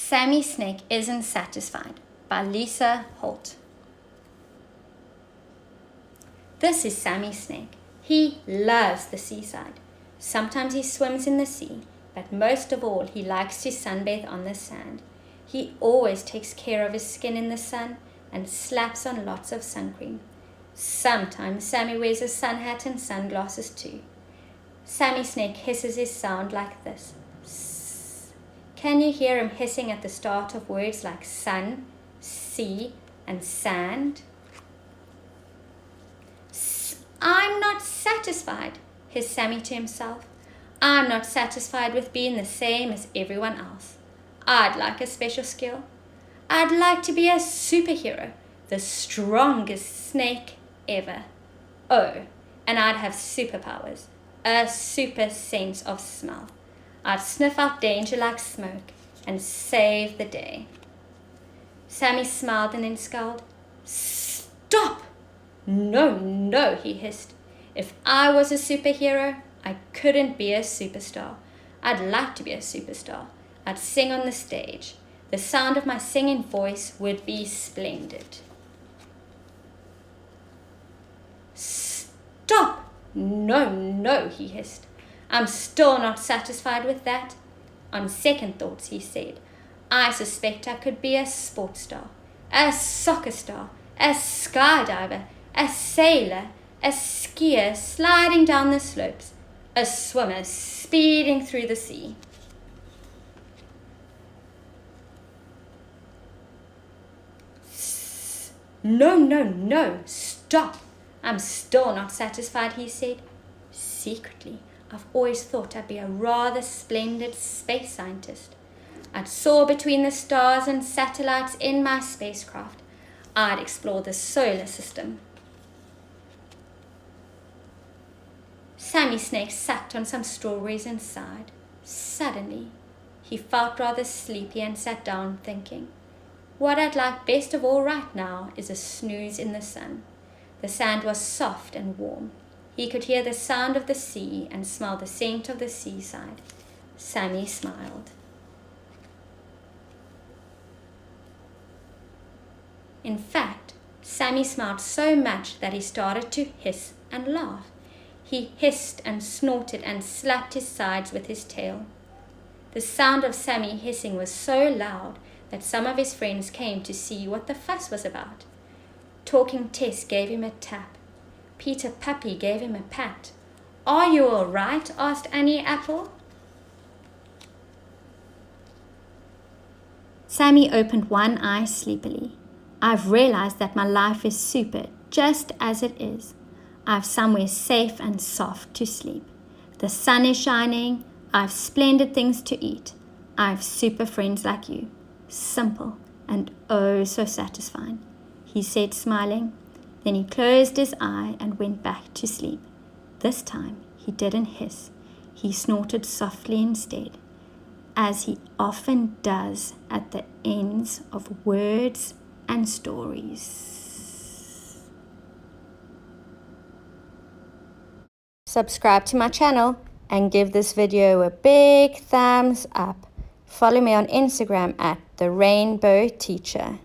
Sammy Snake Isn't Satisfied by Lisa Holt. This is Sammy Snake. He loves the seaside. Sometimes he swims in the sea, but most of all he likes to sunbathe on the sand. He always takes care of his skin in the sun and slaps on lots of sun cream. Sometimes Sammy wears a sun hat and sunglasses too. Sammy Snake hisses his sound like this. Can you hear him hissing at the start of words like sun, sea, and sand? I'm not satisfied, hissed Sammy to himself. I'm not satisfied with being the same as everyone else. I'd like a special skill. I'd like to be a superhero, the strongest snake ever. Oh, and I'd have superpowers, a super sense of smell. I'd sniff out danger like smoke and save the day. Sammy smiled and then scowled. Stop! No, he hissed. If I was a superhero, I couldn't be a superstar. I'd like to be a superstar. I'd sing on the stage. The sound of my singing voice would be splendid. Stop! No, he hissed. I'm still not satisfied with that. On second thoughts, he said, I suspect I could be a sports star, a soccer star, a skydiver, a sailor, a skier sliding down the slopes, a swimmer speeding through the sea. No, stop. I'm still not satisfied, he said. Secretly, I've always thought I'd be a rather splendid space scientist. I'd soar between the stars and satellites in my spacecraft. I'd explore the solar system. Sammy Snake sucked on some strawberries and sighed. Suddenly, he felt rather sleepy and sat down thinking, what I'd like best of all right now is a snooze in the sun. The sand was soft and warm. He could hear the sound of the sea and smell the scent of the seaside. Sammy smiled. In fact, Sammy smiled so much that he started to hiss and laugh. He hissed and snorted and slapped his sides with his tail. The sound of Sammy hissing was so loud that some of his friends came to see what the fuss was about. Talking Tess gave him a tap. Peter Puppy gave him a pat. Are you all right? Asked Annie Apple. Sammy opened one eye sleepily. I've realized that my life is super, just as it is. I've somewhere safe and soft to sleep. The sun is shining. I've splendid things to eat. I've super friends like you. Simple and oh so satisfying, he said, smiling. Then he closed his eye and went back to sleep. This time he didn't hiss. He snorted softly instead, as he often does at the ends of words and stories. Subscribe to my channel and give this video a big thumbs up. Follow me on Instagram at The Rainbow Teacher.